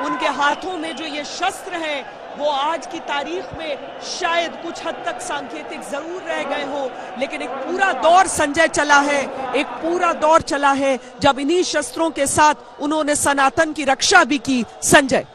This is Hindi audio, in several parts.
उनके हाथों में जो ये शस्त्र है वो आज की तारीख में शायद कुछ हद तक सांकेतिक जरूर रह गए हो, लेकिन एक पूरा दौर संजय चला है, एक पूरा दौर चला है जब इन्हीं शस्त्रों के साथ उन्होंने सनातन की रक्षा भी की। संजय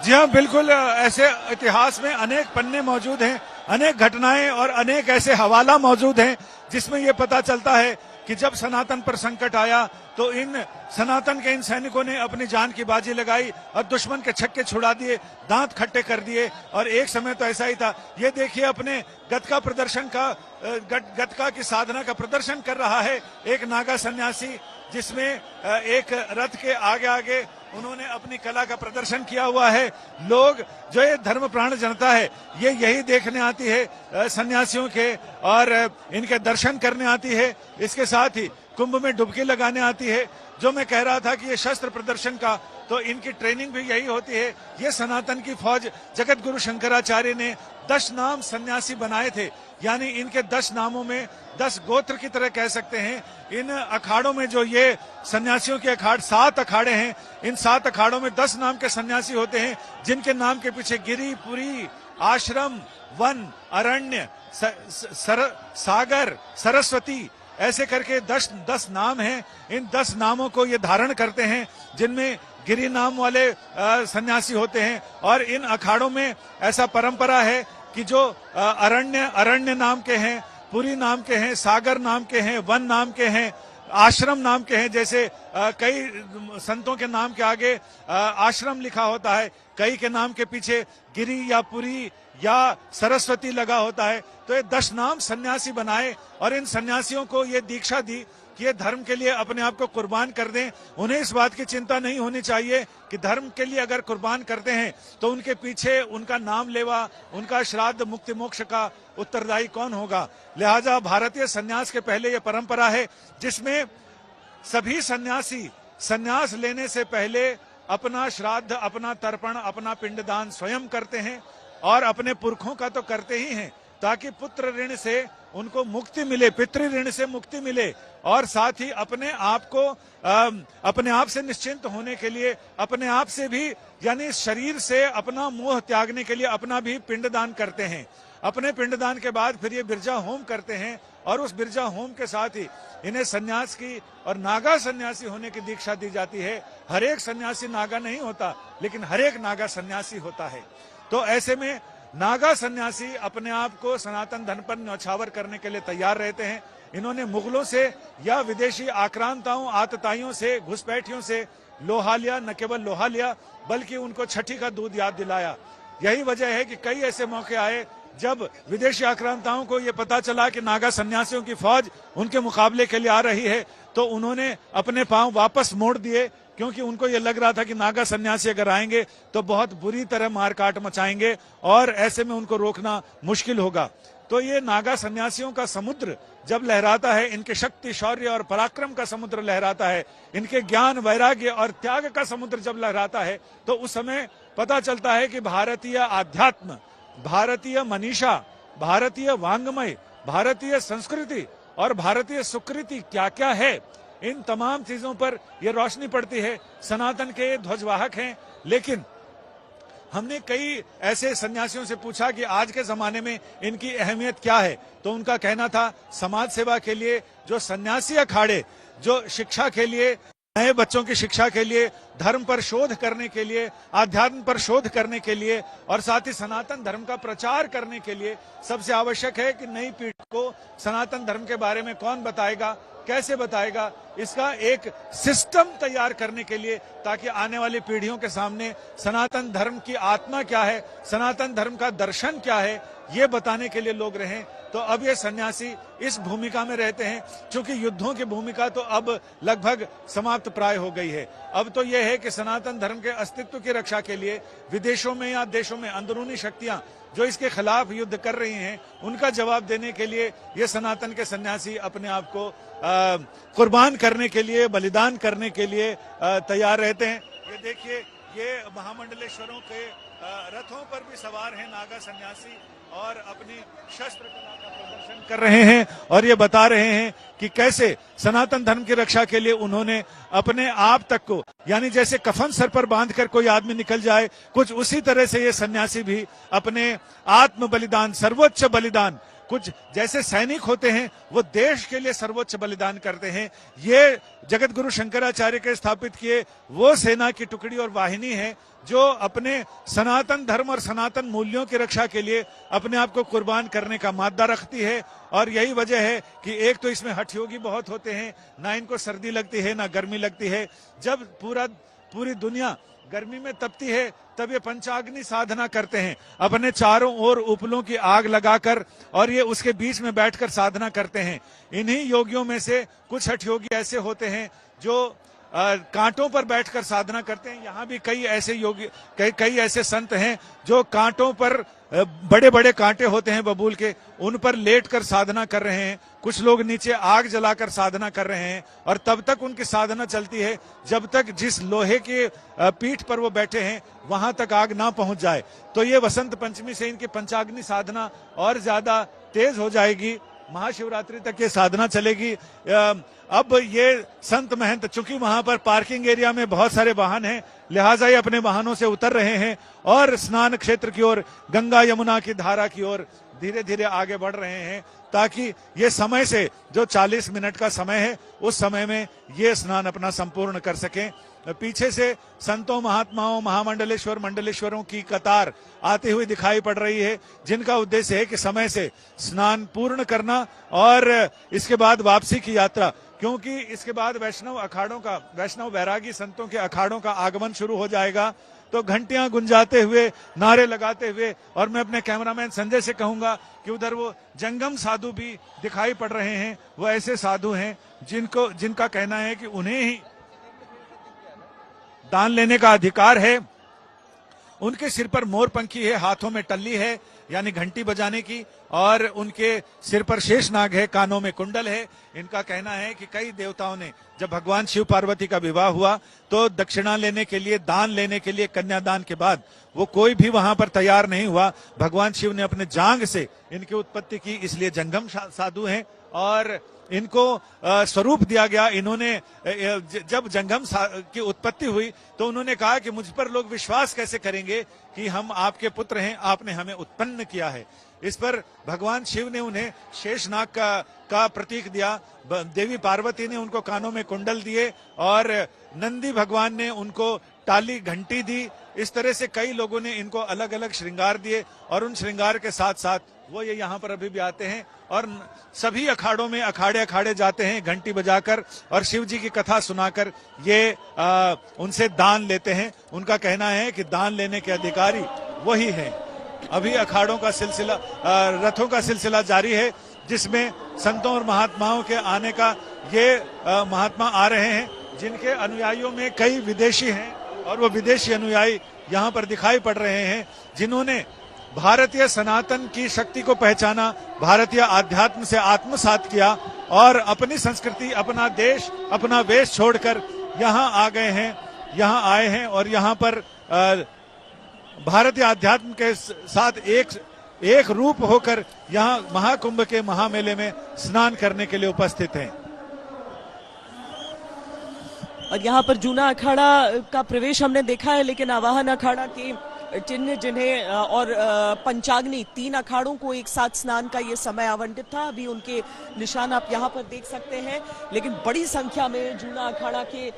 जी हाँ, बिल्कुल। ऐसे इतिहास में अनेक पन्ने मौजूद हैं, अनेक घटनाएं और अनेक ऐसे हवाला मौजूद हैं जिसमें यह पता चलता है कि जब सनातन पर संकट आया तो इन सनातन के इन सैनिकों ने अपनी जान की बाजी लगाई और दुश्मन के छक्के छुड़ा दिए, दांत खट्टे कर दिए। और एक समय तो ऐसा ही था, ये देखिए अपने गतका प्रदर्शन का गतका की साधना का प्रदर्शन कर रहा है एक नागा सन्यासी, जिसमें एक रथ के आगे आगे उन्होंने अपनी कला का प्रदर्शन किया हुआ है। लोग जो ये धर्मप्राण जनता है ये यही देखने आती है सन्यासियों के, और इनके दर्शन करने आती है। इसके साथ ही कुंभ में डुबकी लगाने आती है। जो मैं कह रहा था कि ये शस्त्र प्रदर्शन का, तो इनकी ट्रेनिंग भी यही होती है। ये सनातन की फौज जगत गुरु शंकराचार्य ने 10 नाम सन्यासी बनाए थे, यानी इनके 10 नामों में 10 गोत्र की तरह कह सकते हैं। इन अखाड़ों में जो ये सन्यासियों के अखाड़ 7 अखाड़े हैं, इन 7 अखाड़ों में 10 नाम के सन्यासी होते हैं, जिनके नाम के पीछे गिरि, पुरी, आश्रम, वन, अरण्य, सागर, सरस्वती, ऐसे करके 10 नाम हैं। इन 10 नामों को ये धारण करते हैं, जिनमें गिरि नाम वाले सन्यासी होते हैं। और इन अखाड़ों में ऐसा परंपरा है कि जो अरण्य नाम के हैं, पुरी नाम के हैं, सागर नाम के हैं, वन नाम के हैं, आश्रम नाम के हैं। जैसे कई संतों के नाम के आगे आश्रम लिखा होता है, कई के नाम के पीछे गिरि या पुरी या सरस्वती लगा होता है। तो ये 10 नाम सन्यासी बनाए और इन सन्यासियों को ये दीक्षा दी कि ये धर्म के लिए अपने आप को कुर्बान कर दें। उन्हें इस बात की चिंता नहीं होनी चाहिए कि धर्म के लिए अगर कुर्बान करते हैं तो उनके पीछे उनका नाम लेवा, उनका श्राद्ध, मुक्ति मोक्ष का उत्तरदायी कौन होगा। लिहाजा भारतीय सन्यास के पहले ये परंपरा है जिसमें सभी सन्यासी सन्यास लेने से पहले अपना श्राद्ध, अपना तर्पण, अपना पिंडदान स्वयं करते हैं और अपने पुरखों का तो करते ही हैं, ताकि पुत्र ऋण से उनको मुक्ति मिले, पितृ ऋण से मुक्ति मिले, और साथ ही अपने आप को अपने आप से निश्चिंत होने के लिए, अपने आप से भी यानी शरीर से अपना मोह त्यागने के लिए अपना भी पिंडदान करते हैं। अपने पिंडदान के बाद फिर ये बिरजा होम करते हैं और उस बिरजा होम के साथ ही इन्हें सन्यास की और नागा सन्यासी होने की दीक्षा दी जाती है। हर एक सन्यासी नागा नहीं होता, लेकिन हर एक नागा सन्यासी होता है। तो ऐसे में नागा सन्यासी अपने आप को सनातन धर्म पर न्यौछावर करने के लिए तैयार रहते हैं। इन्होंने मुगलों से या विदेशी आक्रांताओं, आतताइयों से, घुसपैठियों से लोहा लिया, न केवल लोहा लिया बल्कि उनको छठी का दूध याद दिलाया। यही वजह है कि कई ऐसे मौके आए जब विदेशी आक्रांताओं को यह पता चला कि नागा सन्यासियों की फौज उनके मुकाबले के लिए आ रही है, तो उन्होंने अपने पांव वापस मोड़ दिए, क्योंकि उनको ये लग रहा था कि नागा सन्यासी अगर आएंगे तो बहुत बुरी तरह मारकाट मचाएंगे और ऐसे में उनको रोकना मुश्किल होगा। तो ये नागा सन्यासियों का समुद्र जब लहराता है, इनके शक्ति, शौर्य और पराक्रम का समुद्र लहराता है, इनके ज्ञान, वैराग्य और त्याग का समुद्र जब लहराता है, तो उस समय पता चलता है कि भारतीय आध्यात्म, भारतीय मनीषा, भारतीय वांग्मय, भारतीय संस्कृति और भारतीय सुकृति क्या क्या है। इन तमाम चीजों पर यह रोशनी पड़ती है। सनातन के ध्वजवाहक हैं, लेकिन हमने कई ऐसे सन्यासियों से पूछा कि आज के जमाने में इनकी अहमियत क्या है, तो उनका कहना था समाज सेवा के लिए जो सन्यासी अखाड़े, जो शिक्षा के लिए, नए बच्चों की शिक्षा के लिए, धर्म पर शोध करने के लिए, आध्यात्म पर शोध करने के लिए और साथ ही सनातन धर्म का प्रचार करने के लिए सबसे आवश्यक है कि नई पीढ़ी को सनातन धर्म के बारे में कौन बताएगा, कैसे बताएगा, इसका एक सिस्टम तैयार करने के लिए, ताकि आने वाली पीढ़ियों के सामने सनातन धर्म की आत्मा क्या है, सनातन धर्म का दर्शन क्या है, ये बताने के लिए लोग रहें। तो अब ये सन्यासी इस भूमिका में रहते हैं। चूंकि युद्धों की भूमिका तो अब लगभग समाप्त प्राय हो गई है। अब तो यह है कि सनातन धर्म के अस्तित्व की रक्षा के लिए विदेशों में या देशों में अंदरूनी शक्तियां जो इसके खिलाफ युद्ध कर रही हैं, उनका जवाब देने के लिए ये सनातन के सन्यासी अपने आप को कुर्बान करने के लिए, बलिदान करने के लिए तैयार रहते हैं। ये देखिए, ये महामंडलेश्वरों के रथों पर भी सवार हैं नागा सन्यासी और अपनी शस्त्र कला का प्रदर्शन कर रहे हैं और ये बता रहे हैं कि कैसे सनातन धर्म की रक्षा के लिए उन्होंने अपने आप तक को, यानी जैसे कफन सर पर बांधकर कोई आदमी निकल जाए, कुछ उसी तरह से ये सन्यासी भी अपने आत्म बलिदान, सर्वोच्च बलिदान, कुछ जैसे सैनिक होते हैं वो देश के लिए सर्वोच्च बलिदान करते हैं। ये जगत गुरु शंकराचार्य के स्थापित किए वो सेना की टुकड़ी और वाहिनी है जो अपने सनातन धर्म और सनातन मूल्यों की रक्षा के लिए अपने आप को कुर्बान करने का मादा रखती है। और यही वजह है कि एक तो इसमें हठयोगी बहुत होते हैं, ना इनको सर्दी लगती है ना गर्मी लगती है। जब पूरी दुनिया गर्मी में तपती है तब ये पंचाग्नि साधना करते हैं, अपने चारों ओर उपलों की आग लगाकर, और ये उसके बीच में बैठकर साधना करते हैं। इन्हीं योगियों में से कुछ हठयोगी ऐसे होते हैं जो कांटों पर बैठकर साधना करते हैं। यहाँ भी कई ऐसे योगी, कई ऐसे संत हैं जो कांटों पर, बड़े बड़े कांटे होते हैं बबूल के, उन पर लेटकर साधना कर रहे हैं। कुछ लोग नीचे आग जलाकर साधना कर रहे हैं और तब तक उनकी साधना चलती है जब तक जिस लोहे के पीठ पर वो बैठे हैं वहां तक आग ना पहुंच जाए। तो ये वसंत पंचमी से इनकी पंचाग्नि साधना और ज्यादा तेज हो जाएगी। महाशिवरात्रि तक ये साधना चलेगी। अब ये संत महंत, चूंकि वहां पर पार्किंग एरिया में बहुत सारे वाहन हैं, लिहाजा ये अपने वाहनों से उतर रहे हैं और स्नान क्षेत्र की ओर, गंगा यमुना की धारा की ओर धीरे धीरे आगे बढ़ रहे हैं, ताकि ये समय से जो 40 मिनट का समय है उस समय में ये स्नान अपना संपूर्ण कर सकें। पीछे से संतों, महात्माओं, महामंडलेश्वर, मंडलेश्वरों की कतार आती हुई दिखाई पड़ रही है, जिनका उद्देश्य है कि समय से स्नान पूर्ण करना और इसके बाद वापसी की यात्रा, क्योंकि इसके बाद वैष्णव वैरागी संतों के अखाड़ों का आगमन शुरू हो जाएगा। तो घंटियां गुंजाते हुए, नारे लगाते हुए, और मैं अपने कैमरामैन संजय से कहूंगा कि उधर वो जंगम साधु भी दिखाई पड़ रहे हैं। वो ऐसे साधु हैं जिनका कहना है कि उन्हें ही दान लेने का अधिकार है। उनके सिर पर मोरपंखी है, हाथों में टल्ली है यानी घंटी बजाने की, और उनके सिर पर शेषनाग है, कानों में कुंडल है। इनका कहना है कि कई देवताओं ने, जब भगवान शिव पार्वती का विवाह हुआ तो दक्षिणा लेने के लिए, दान लेने के लिए, कन्यादान के बाद वो कोई भी वहां पर तैयार नहीं हुआ। भगवान शिव ने अपने जांग से इनकी उत्पत्ति की, इसलिए जंगम साधु हैं और इनको स्वरूप दिया गया। इन्होंने जब जंगम की उत्पत्ति हुई तो उन्होंने कहा कि मुझ पर लोग विश्वास कैसे करेंगे कि हम आपके पुत्र हैं, आपने हमें उत्पन्न किया है। इस पर भगवान शिव ने उन्हें शेषनाग का प्रतीक दिया, देवी पार्वती ने उनको कानों में कुंडल दिए और नंदी भगवान ने उनको टाली घंटी दी। इस तरह से कई लोगों ने इनको अलग अलग श्रृंगार दिए और उन श्रृंगार के साथ साथ वो ये यहाँ पर अभी भी आते हैं और सभी अखाड़ों में अखाड़े जाते हैं घंटी बजाकर और शिव जी की कथा सुनाकर ये उनसे दान लेते हैं। उनका कहना है कि दान लेने के अधिकारी वही हैं। अभी अखाड़ों का सिलसिला, रथों का सिलसिला जारी है, जिसमें संतों और महात्माओं के आने का ये महात्मा आ रहे हैं, जिनके अनुयायियों में कई विदेशी हैं और वो विदेशी अनुयायी यहाँ पर दिखाई पड़ रहे हैं, जिन्होंने भारतीय सनातन की शक्ति को पहचाना, भारतीय आध्यात्म से आत्मसात किया और अपनी संस्कृति, अपना देश, अपना वेश छोड़कर यहाँ आ गए हैं, यहाँ आए हैं और यहाँ पर भारतीय आध्यात्म के साथ एक रूप होकर यहाँ महाकुंभ के महामेले में स्नान करने के लिए उपस्थित हैं। और यहाँ पर जूना अखाड़ा का प्रवेश हमने देखा है, लेकिन आवाहन अखाड़ा के चिन्ह जिन्हें और पंचाग्नि, 3 अखाड़ों को एक साथ स्नान का ये समय आवंटित था। अभी उनके निशान आप यहाँ पर देख सकते हैं, लेकिन बड़ी संख्या में जूना अखाड़ा के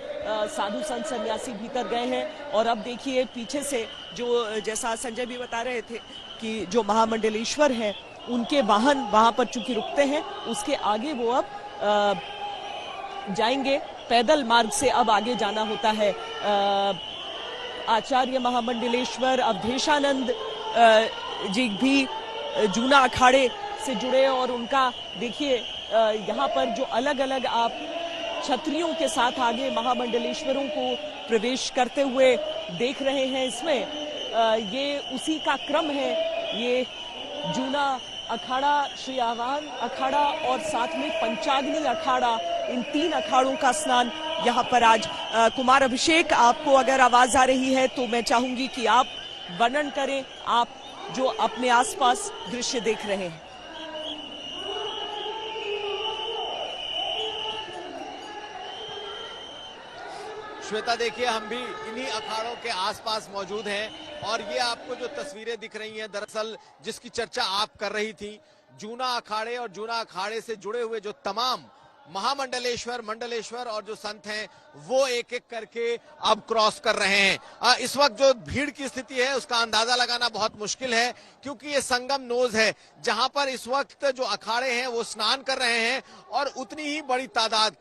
साधु संत सन्यासी भीतर गए हैं। और अब देखिए पीछे से जो, जैसा संजय भी बता रहे थे कि जो महामंडलेश्वर हैं उनके वाहन वहां पर चूंकि रुकते हैं, उसके आगे वो अब जाएंगे। पैदल मार्ग से अब आगे जाना होता है। आचार्य महामंडलेश्वर अवधेशानंद जी भी जूना अखाड़े से जुड़े और उनका देखिए यहाँ पर जो अलग अलग आप छतरियों के साथ आगे महामंडलेश्वरों को प्रवेश करते हुए देख रहे हैं, इसमें ये उसी का क्रम है। ये जूना अखाड़ा, श्री आवाहन अखाड़ा और साथ में पंचाग्नि अखाड़ा, इन 3 अखाड़ों का स्नान यहाँ पर आज। कुमार अभिषेक, आपको अगर आवाज आ रही है तो मैं चाहूंगी कि आप वर्णन करें आप जो अपने आसपास दृश्य देख रहे हैं। श्वेता, देखिए हम भी इन्हीं अखाड़ों के आसपास मौजूद हैं और ये आपको जो तस्वीरें दिख रही हैं, दरअसल जिसकी चर्चा आप कर रही थी, जूना अखाड़े और जूना अखाड़े से जुड़े हुए जो तमाम महामंडलेश्वर, मंडलेश्वर और जो संत हैं वो एक एक करके अब क्रॉस कर रहे हैं। इस वक्त जो भीड़ की स्थिति है उसका अंदाजा लगाना बहुत मुश्किल है, क्योंकि ये संगम नोज है जहां पर इस वक्त जो अखाड़े हैं वो स्नान कर रहे हैं और उतनी ही बड़ी तादाद,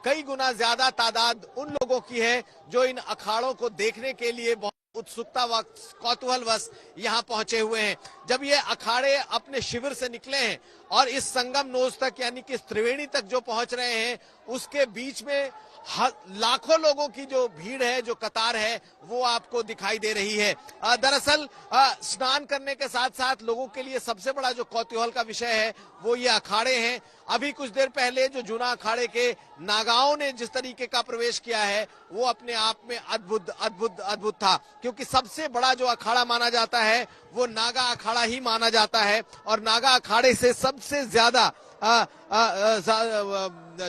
कई गुना ज्यादा तादाद उन लोगों की है जो इन अखाड़ों को देखने के लिए बहुत उत्सुकता व कौतूहलवश यहाँ पहुंचे हुए हैं। जब ये अखाड़े अपने शिविर से निकले हैं और इस संगम नोज तक यानी कि त्रिवेणी तक जो पहुंच रहे हैं, उसके बीच में लाखों लोगों की जो भीड़ है, जो कतार है, वो आपको दिखाई दे रही है। दरअसल स्नान करने के साथ साथ लोगों के लिए सबसे बड़ा जो कौतूहल का विषय है वो ये अखाड़े हैं। अभी कुछ देर पहले जो जूना अखाड़े के नागाओं ने जिस तरीके का प्रवेश किया है वो अपने आप में अद्भुत था, क्योंकि सबसे बड़ा जो अखाड़ा माना जाता है वो नागा अखाड़ा ही माना जाता है और नागा अखाड़े से सबसे ज्यादा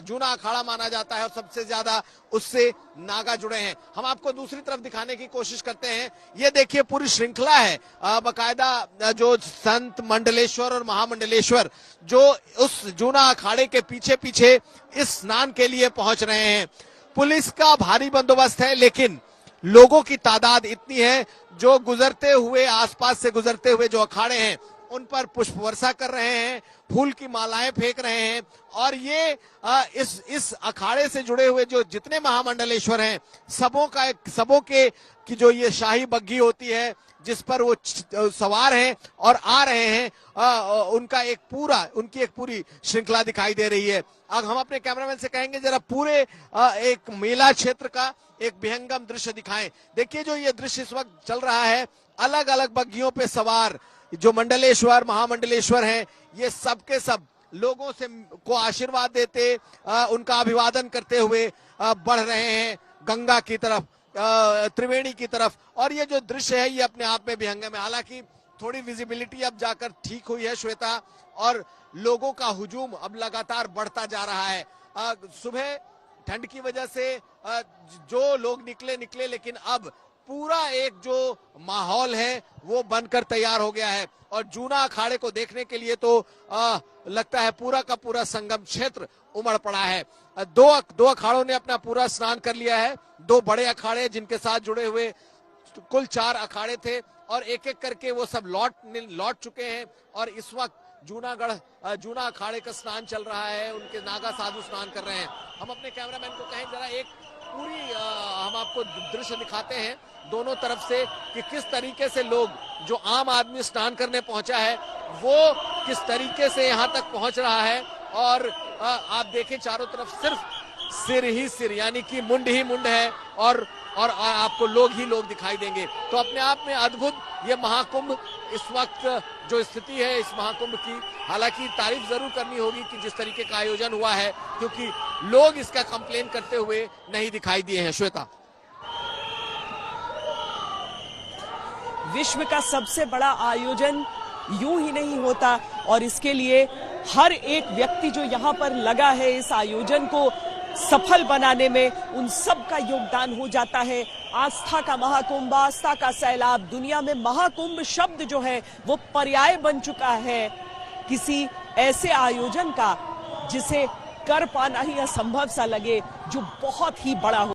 जूना अखाड़ा माना जाता है और सबसे ज्यादा उससे नागा जुड़े हैं। हम आपको दूसरी तरफ दिखाने की कोशिश करते हैं। ये देखिए पूरी श्रृंखला है, बकायदा जो संत मंडलेश्वर और महामंडलेश्वर जो उस जूना अखाड़े के पीछे पीछे इस स्नान के लिए पहुंच रहे हैं। पुलिस का भारी बंदोबस्त है, लेकिन लोगों की तादाद इतनी है जो गुजरते हुए, आसपास से गुजरते हुए जो अखाड़े हैं उन पर पुष्प वर्षा कर रहे हैं, फूल की मालाएं फेंक रहे हैं और ये इस अखाड़े से जुड़े हुए जो जितने महामंडलेश्वर हैं सबों के की जो ये शाही बग्घी होती है जिस पर वो सवार हैं और आ रहे हैं, उनकी एक पूरी श्रृंखला दिखाई दे रही है। अब हम अपने कैमरामैन से कहेंगे जरा पूरे एक मेला क्षेत्र का एक विहंगम दृश्य दिखाएं। देखिए जो ये दृश्य इस वक्त चल रहा है, अलग अलग बग्घियों पे सवार जो मंडलेश्वर, महामंडलेश्वर हैं, ये सब के सब लोगों से को आशीर्वाद देते, उनका अभिवादन करते हुए बढ़ रहे हैं गंगा की तरफ, त्रिवेणी की तरफ। और ये जो दृश्य है ये अपने आप में विहंगम है। हालांकि थोड़ी विजिबिलिटी अब जाकर ठीक हुई है श्वेता, और लोगों का हुजूम अब लगातार बढ़ता जा रहा है। सुबह ठंड की वजह से जो लोग निकले, लेकिन अब पूरा एक जो माहौल है वो बनकर तैयार हो गया है और जूना अखाड़े को देखने के लिए तो लगता है पूरा का पूरा संगम क्षेत्र उमड़ पड़ा है। दो अखाड़ों ने अपना पूरा स्नान कर लिया है, दो बड़े अखाड़े जिनके साथ जुड़े हुए कुल 4 अखाड़े थे और एक एक करके वो सब लौट चुके हैं और इस वक्त जूना अखाड़े का स्नान चल रहा है, उनके नागा साधु स्नान कर रहे हैं। हम अपने कैमरामैन को कहें जरा एक पूरी हम आपको दृश्य दिखाते हैं दोनों तरफ से कि किस तरीके से लोग, जो आम आदमी स्नान करने पहुंचा है वो किस तरीके से यहाँ तक पहुंच रहा है। और आप देखें चारों तरफ सिर्फ सिर ही सिर यानी कि मुंड ही मुंड है और आपको लोग ही लोग दिखाई देंगे। तो अपने आप में अद्भुत ये महाकुंभ, इस वक्त जो स्थिति है इस महाकुंभ की, हालांकि तारीफ जरूर करनी होगी कि जिस तरीके का आयोजन हुआ है, क्योंकि लोग इसका कंप्लेन करते हुए नहीं दिखाई दिए हैं। श्वेता, विश्व का सबसे बड़ा आयोजन यूं ही नहीं होता और इसके लिए हर एक व्यक्ति जो यहाँ पर लगा है इस आयोजन को सफल बनाने में, उन सब का योगदान हो जाता है। आस्था का महाकुंभ, आस्था का सैलाब, दुनिया में महाकुंभ शब्द जो है वो पर्याय बन चुका है किसी ऐसे आयोजन का जिसे कर पाना ही असंभव सा लगे, जो बहुत ही बड़ा हो।